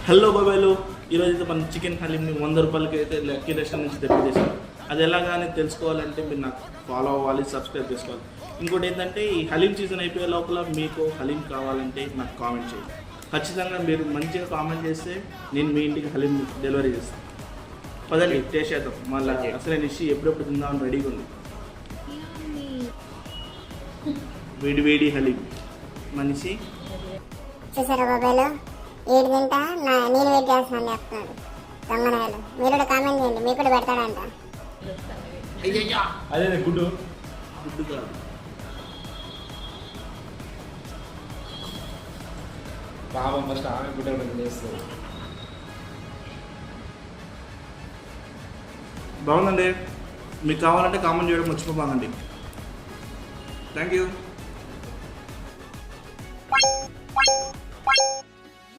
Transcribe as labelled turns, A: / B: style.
A: Hello బాబాయ్లు, ఈరోజు అయితే మనం చికెన్ హలీమ్ని 100 రూపాయలకి అయితే లక్కీ రెస్టారెంట్ నుంచి తెప్పించేసాం. అది ఎలాగానే తెలుసుకోవాలంటే మీరు నాకు ఫాలో అవ్వాలి, సబ్స్క్రైబ్ చేసుకోవాలి. ఇంకోటి ఏంటంటే ఈ హలీమ్ సీజన్ అయిపోయే లోపల మీకు హలీమ్ కావాలంటే నాకు కామెంట్ చేయండి. ఖచ్చితంగా మీరు మంచిగా కామెంట్ చేస్తే నేను మీ ఇంటికి హలీమ్ డెలివరీ చేస్తాను. పదండి టేస్ట్ చేద్దాం. మళ్ళీ అసలే నిషి ఎప్పుడెప్పుడు తిందామని రెడీగా ఉంది. వేడి వేడి హలీమ్ మనిషి
B: చూసారా బాబాయ్లో 7 తింటా నేను వెయిట్ చేస్తాను చెప్తున్నాడు దొంగనాయలు. మీరు కూడా కామెంట్ చేయండి, మీకు కూడా పెడతాడంట.
A: అదే గుడ్డు గుడ్డు కాదు.
C: పాపం ఫస్ట్ ఆమె గుడ్డ చేస్తుంది.
A: బాగుందండి. మీకు కావాలంటే కామెంట్ చేయడం మర్చిపోబాగండి. Thank you.